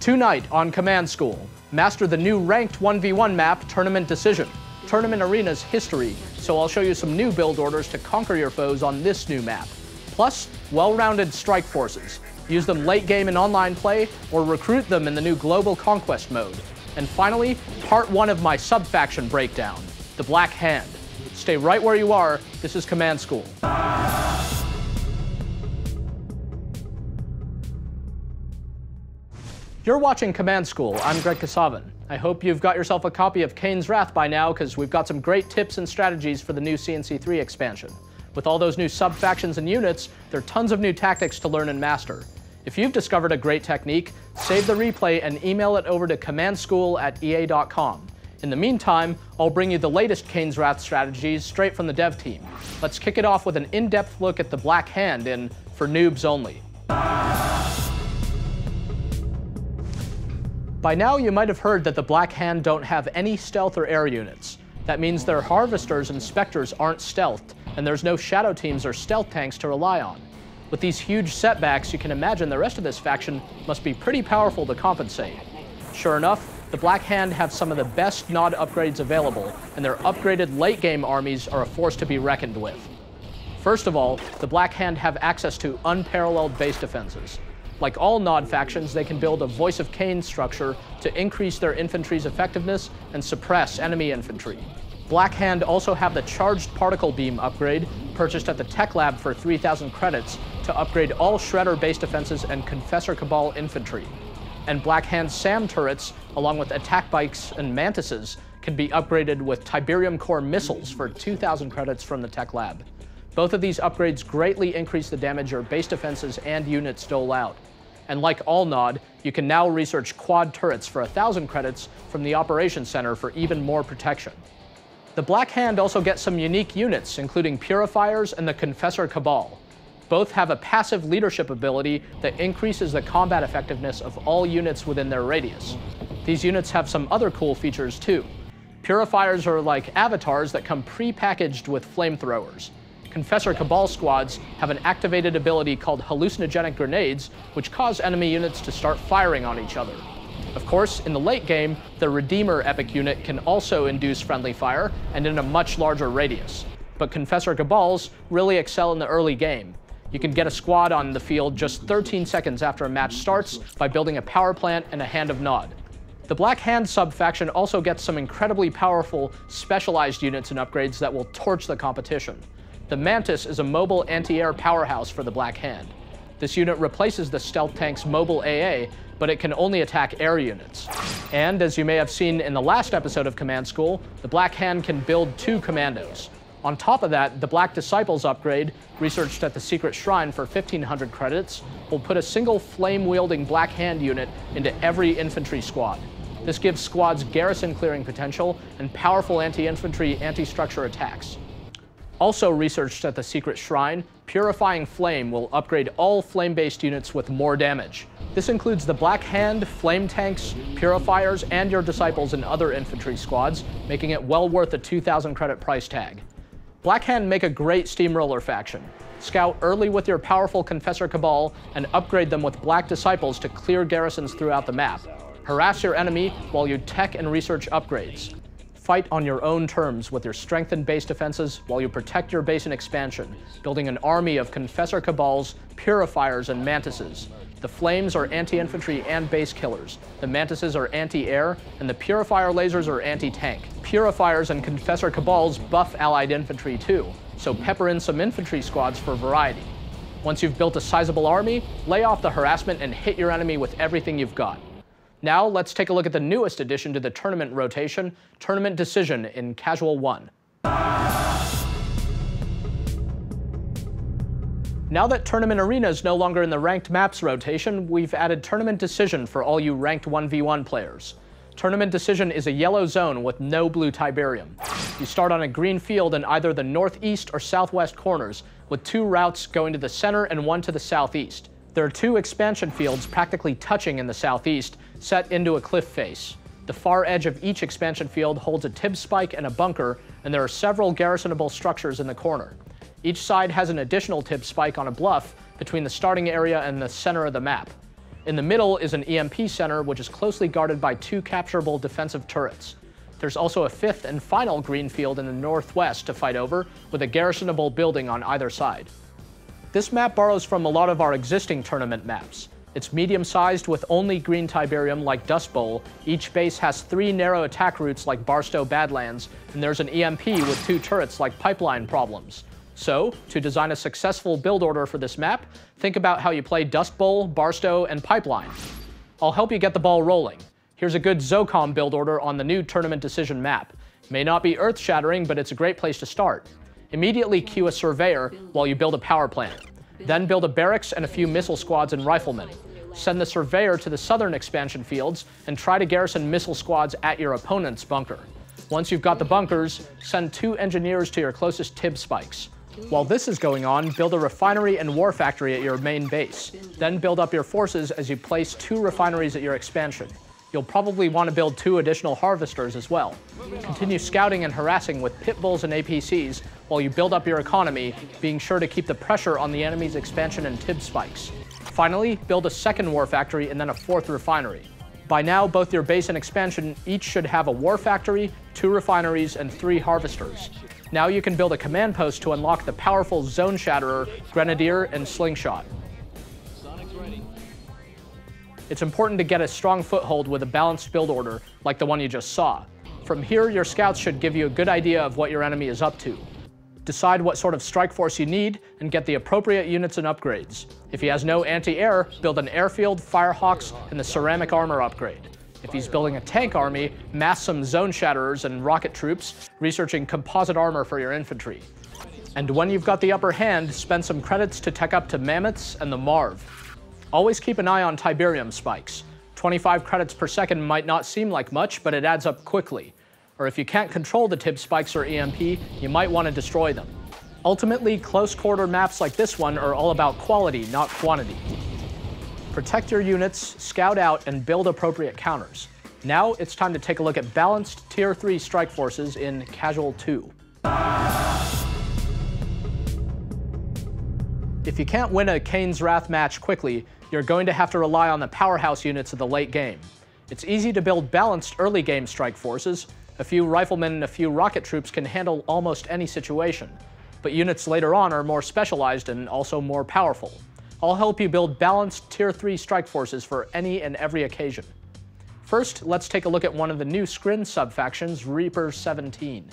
Tonight on Command School, master the new ranked 1v1 map, Tournament Decision, Tournament Arena's history, so I'll show you some new build orders to conquer your foes on this new map. Plus, well-rounded strike forces. Use them late game in online play, or recruit them in the new Global Conquest Mode. And finally, part 1 of my subfaction breakdown, the Black Hand. Stay right where you are, this is Command School. You're watching Command School, I'm Greg Kasavin. I hope you've got yourself a copy of Kane's Wrath by now, because we've got some great tips and strategies for the new CNC3 expansion. With all those new sub-factions and units, there are tons of new tactics to learn and master. If you've discovered a great technique, save the replay and email it over to commandschool@ea.com. In the meantime, I'll bring you the latest Kane's Wrath strategies straight from the dev team. Let's kick it off with an in-depth look at the Black Hand in For Noobs Only. By now, you might have heard that the Black Hand don't have any stealth or air units. That means their Harvesters and Spectres aren't stealthed, and there's no shadow teams or stealth tanks to rely on. With these huge setbacks, you can imagine the rest of this faction must be pretty powerful to compensate. Sure enough, the Black Hand have some of the best nod upgrades available, and their upgraded late-game armies are a force to be reckoned with. First of all, the Black Hand have access to unparalleled base defenses. Like all Nod factions, they can build a Voice of Kane structure to increase their infantry's effectiveness and suppress enemy infantry. Black Hand also have the Charged Particle Beam upgrade, purchased at the Tech Lab for 3,000 credits, to upgrade all Shredder base defenses and Confessor Cabal infantry. And Black Hand SAM turrets, along with attack bikes and mantises, can be upgraded with Tiberium Core missiles for 2,000 credits from the Tech Lab. Both of these upgrades greatly increase the damage your base defenses and units dole out. And like all Nod, you can now research quad turrets for 1,000 credits from the Operations Center for even more protection. The Black Hand also gets some unique units, including Purifiers and the Confessor Cabal. Both have a passive leadership ability that increases the combat effectiveness of all units within their radius. These units have some other cool features too. Purifiers are like avatars that come pre-packaged with flamethrowers. Confessor Cabal squads have an activated ability called hallucinogenic grenades, which cause enemy units to start firing on each other. Of course, in the late game, the Redeemer epic unit can also induce friendly fire, and in a much larger radius. But Confessor Cabals really excel in the early game. You can get a squad on the field just 13 seconds after a match starts by building a power plant and a Hand of Nod. The Black Hand sub-faction also gets some incredibly powerful, specialized units and upgrades that will torch the competition. The Mantis is a mobile anti-air powerhouse for the Black Hand. This unit replaces the stealth tank's mobile AA, but it can only attack air units. And as you may have seen in the last episode of Command School, the Black Hand can build 2 commandos. On top of that, the Black Disciples upgrade, researched at the Secret Shrine for 1,500 credits, will put a single flame-wielding Black Hand unit into every infantry squad. This gives squads garrison clearing potential and powerful anti-infantry, anti-structure attacks. Also researched at the Secret Shrine, Purifying Flame will upgrade all flame-based units with more damage. This includes the Black Hand, flame tanks, purifiers, and your disciples in other infantry squads, making it well worth a 2,000 credit price tag. Black Hand make a great steamroller faction. Scout early with your powerful Confessor Cabal and upgrade them with Black Disciples to clear garrisons throughout the map. Harass your enemy while you tech and research upgrades. Fight on your own terms with your strengthened base defenses while you protect your base in expansion, building an army of Confessor Cabals, Purifiers, and Mantises. The Flames are anti-infantry and base killers, the Mantises are anti-air, and the Purifier lasers are anti-tank. Purifiers and Confessor Cabals buff allied infantry too, so pepper in some infantry squads for variety. Once you've built a sizable army, lay off the harassment and hit your enemy with everything you've got. Now let's take a look at the newest addition to the tournament rotation, Tournament Decision in Casual 1. Now that Tournament Arena is no longer in the Ranked Maps rotation, we've added Tournament Decision for all you Ranked 1v1 players. Tournament Decision is a yellow zone with no blue Tiberium. You start on a green field in either the northeast or southwest corners, with 2 routes going to the center and 1 to the southeast. There are 2 expansion fields practically touching in the southeast, set into a cliff face. The The far edge of each expansion field holds a TIB spike and a bunker, and there are several garrisonable structures in the corner. Each side has an additional TIB spike on a bluff between the starting area and the center of the map. In the middle is an EMP center, which is closely guarded by 2 capturable defensive turrets. There's also a 5th and final green field in the northwest to fight over, with a garrisonable building on either side. This map borrows from a lot of our existing tournament maps. It's medium-sized with only green Tiberium like Dust Bowl. Each base has 3 narrow attack routes like Barstow Badlands, and there's an EMP with 2 turrets like Pipeline Problems. So, to design a successful build order for this map, think about how you play Dust Bowl, Barstow, and Pipeline. I'll help you get the ball rolling. Here's a good Zocom build order on the new Tournament Decision map. It may not be earth-shattering, but it's a great place to start. Immediately queue a Surveyor while you build a power plant. Then build a barracks and a few missile squads and riflemen. Send the Surveyor to the southern expansion fields and try to garrison missile squads at your opponent's bunker. Once you've got the bunkers, send 2 engineers to your closest TIB spikes. While this is going on, build a refinery and war factory at your main base. Then build up your forces as you place 2 refineries at your expansion. You'll probably want to build 2 additional harvesters as well. Continue scouting and harassing with pit bulls and APCs while you build up your economy, being sure to keep the pressure on the enemy's expansion and TIB spikes. Finally, build a 2nd war factory and then a 4th refinery. By now, both your base and expansion each should have a war factory, 2 refineries, and 3 harvesters. Now you can build a command post to unlock the powerful Zone Shatterer, Grenadier, and Slingshot. It's important to get a strong foothold with a balanced build order, like the one you just saw. From here, your scouts should give you a good idea of what your enemy is up to. Decide what sort of strike force you need, and get the appropriate units and upgrades. If he has no anti-air, build an airfield, Firehawks, and the ceramic armor upgrade. If he's building a tank army, mass some Zone Shatterers and rocket troops, researching composite armor for your infantry. And when you've got the upper hand, spend some credits to tech up to Mammoths and the Marv. Always keep an eye on Tiberium spikes. 25 credits per second might not seem like much, but it adds up quickly. Or if you can't control the TIB spikes or EMP, you might want to destroy them. Ultimately, close-quarter maps like this one are all about quality, not quantity. Protect your units, scout out, and build appropriate counters. Now it's time to take a look at balanced Tier 3 strike forces in Casual 2. If you can't win a Kane's Wrath match quickly, you're going to have to rely on the powerhouse units of the late game. It's easy to build balanced early game strike forces. A few riflemen and a few rocket troops can handle almost any situation. But units later on are more specialized and also more powerful. I'll help you build balanced Tier 3 strike forces for any and every occasion. First, let's take a look at one of the new Skrin subfactions, Reaper 17.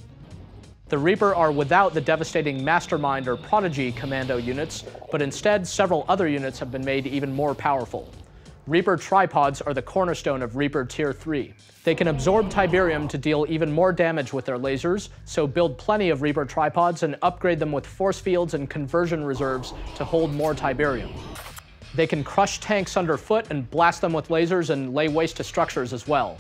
The Reaper are without the devastating Mastermind or Prodigy commando units, but instead several other units have been made even more powerful. Reaper tripods are the cornerstone of Reaper Tier 3. They can absorb Tiberium to deal even more damage with their lasers, so build plenty of Reaper tripods and upgrade them with force fields and conversion reserves to hold more Tiberium. They can crush tanks underfoot and blast them with lasers and lay waste to structures as well.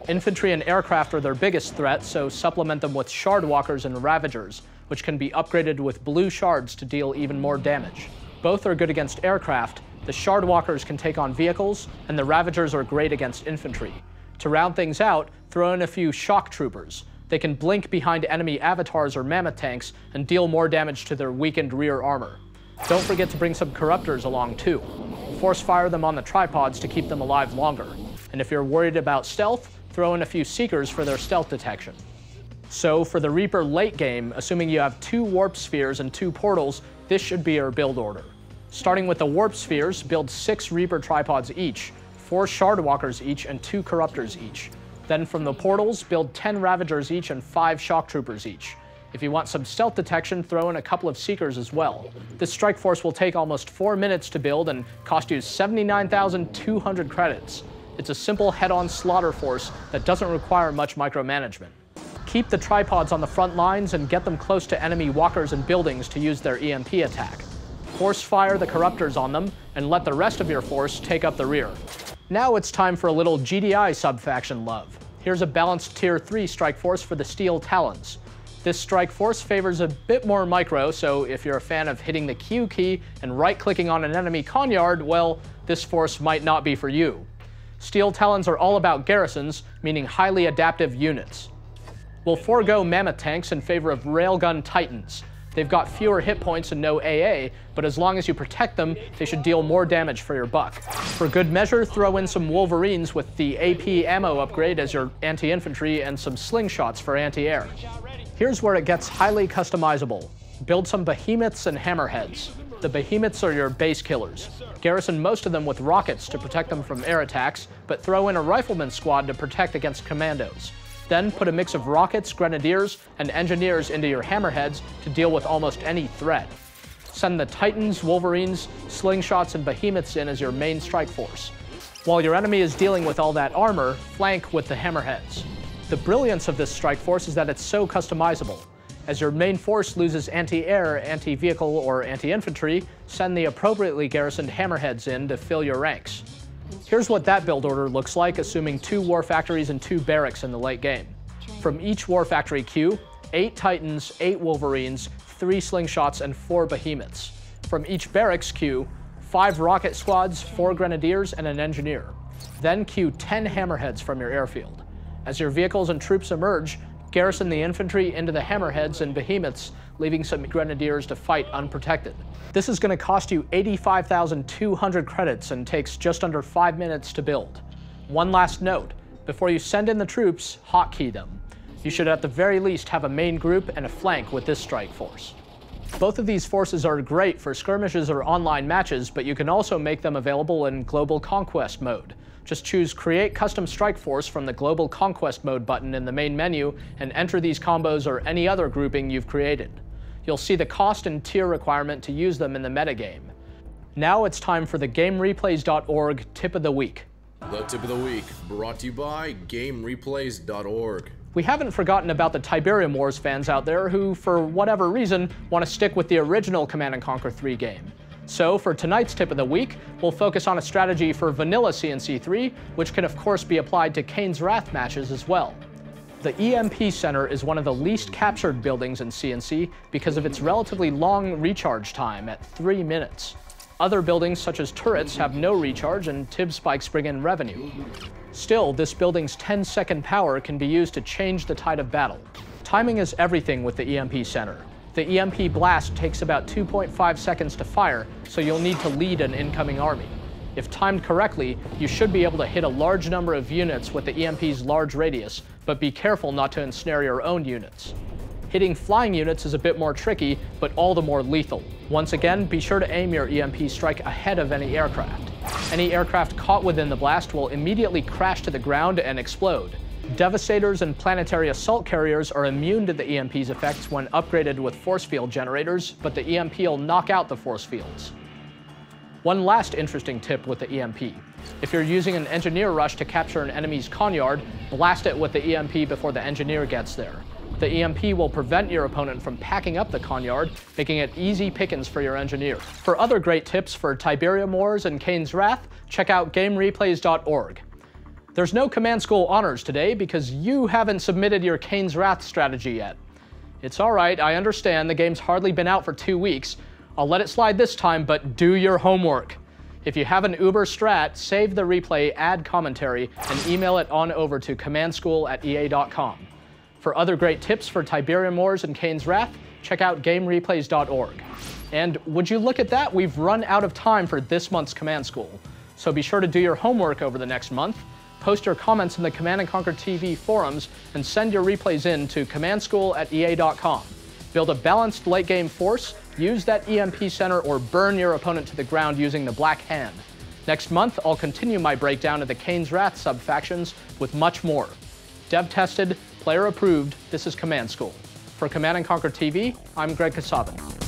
Infantry and aircraft are their biggest threat, so supplement them with Shardwalkers and Ravagers, which can be upgraded with blue shards to deal even more damage. Both are good against aircraft. The Shardwalkers can take on vehicles, and the Ravagers are great against infantry. To round things out, throw in a few Shock Troopers. They can blink behind enemy avatars or mammoth tanks and deal more damage to their weakened rear armor. Don't forget to bring some Corruptors along too. Force fire them on the tripods to keep them alive longer. And if you're worried about stealth, throw in a few Seekers for their stealth detection. So for the Reaper late game, assuming you have 2 Warp Spheres and 2 Portals, this should be your build order. Starting with the Warp Spheres, build 6 Reaper tripods each, 4 Shardwalkers each, and 2 Corruptors each. Then from the Portals, build 10 Ravagers each and 5 Shock Troopers each. If you want some stealth detection, throw in a couple of Seekers as well. This strike force will take almost 4 minutes to build and cost you 79,200 credits. It's a simple head-on slaughter force that doesn't require much micromanagement. Keep the tripods on the front lines and get them close to enemy walkers and buildings to use their EMP attack. Force fire the Corruptors on them, and let the rest of your force take up the rear. Now it's time for a little GDI subfaction love. Here's a balanced Tier 3 strike force for the Steel Talons. This strike force favors a bit more micro, so if you're a fan of hitting the Q key and right-clicking on an enemy Conyard, well, this force might not be for you. Steel Talons are all about garrisons, meaning highly adaptive units. We'll forego Mammoth tanks in favor of Railgun Titans. They've got fewer hit points and no AA, but as long as you protect them, they should deal more damage for your buck. For good measure, throw in some Wolverines with the AP ammo upgrade as your anti-infantry and some slingshots for anti-air. Here's where it gets highly customizable. Build some behemoths and hammerheads. The behemoths are your base killers. Garrison most of them with rockets to protect them from air attacks, but throw in a rifleman squad to protect against commandos. Then put a mix of rockets, grenadiers, and engineers into your hammerheads to deal with almost any threat. Send the Titans, Wolverines, slingshots, and behemoths in as your main strike force. While your enemy is dealing with all that armor, flank with the hammerheads. The brilliance of this strike force is that it's so customizable. As your main force loses anti-air, anti-vehicle, or anti-infantry, send the appropriately garrisoned hammerheads in to fill your ranks. Here's what that build order looks like, assuming 2 war factories and 2 barracks in the late game. From each war factory queue, 8 Titans, 8 Wolverines, 3 slingshots, and 4 behemoths. From each barracks queue, 5 rocket squads, 4 grenadiers, and an engineer. Then queue 10 hammerheads from your airfield. As your vehicles and troops emerge, garrison the infantry into the hammerheads and behemoths, leaving some grenadiers to fight unprotected. This is going to cost you 85,200 credits and takes just under 5 minutes to build. One last note, before you send in the troops, hotkey them. You should at the very least have a main group and a flank with this strike force. Both of these forces are great for skirmishes or online matches, but you can also make them available in Global Conquest Mode. Just choose Create Custom Strike Force from the Global Conquest Mode button in the main menu and enter these combos or any other grouping you've created. You'll see the cost and tier requirement to use them in the metagame. Now it's time for the GameReplays.org Tip of the Week. The Tip of the Week, brought to you by GameReplays.org. We haven't forgotten about the Tiberium Wars fans out there who, for whatever reason, want to stick with the original Command & Conquer 3 game. So for tonight's Tip of the Week, we'll focus on a strategy for vanilla CNC3, which can of course be applied to Kane's Wrath matches as well. The EMP Center is one of the least captured buildings in CNC because of its relatively long recharge time at 3 minutes. Other buildings such as turrets have no recharge and TIB spikes bring in revenue. Still, this building's 10-second power can be used to change the tide of battle. Timing is everything with the EMP Center. The EMP blast takes about 2.5 seconds to fire, so you'll need to lead an incoming army. If timed correctly, you should be able to hit a large number of units with the EMP's large radius, but be careful not to ensnare your own units. Hitting flying units is a bit more tricky, but all the more lethal. Once again, be sure to aim your EMP strike ahead of any aircraft. Any aircraft caught within the blast will immediately crash to the ground and explode. Devastators and planetary assault carriers are immune to the EMP's effects when upgraded with force field generators, but the EMP will knock out the force fields. One last interesting tip with the EMP. If you're using an engineer rush to capture an enemy's conhyard, blast it with the EMP before the engineer gets there. The EMP will prevent your opponent from packing up the conhyard, making it easy pickings for your engineer. For other great tips for Tiberium Wars and Kane's Wrath, check out GameReplays.org. There's no Command School honors today because you haven't submitted your Kane's Wrath strategy yet. It's alright, I understand the game's hardly been out for 2 weeks. I'll let it slide this time, but do your homework. If you have an Uber strat, save the replay, add commentary, and email it on over to commandschool@ea.com. For other great tips for Tiberium Wars and Kane's Wrath, check out GameReplays.org. And would you look at that, we've run out of time for this month's Command School. So be sure to do your homework over the next month, post your comments in the Command & Conquer TV forums, and send your replays in to commandschool@ea.com. Build a balanced late-game force, use that EMP Center, or burn your opponent to the ground using the Black Hand. Next month, I'll continue my breakdown of the Kane's Wrath subfactions with much more. Dev-tested, player-approved, this is Command School. For Command & Conquer TV, I'm Greg Kasavin.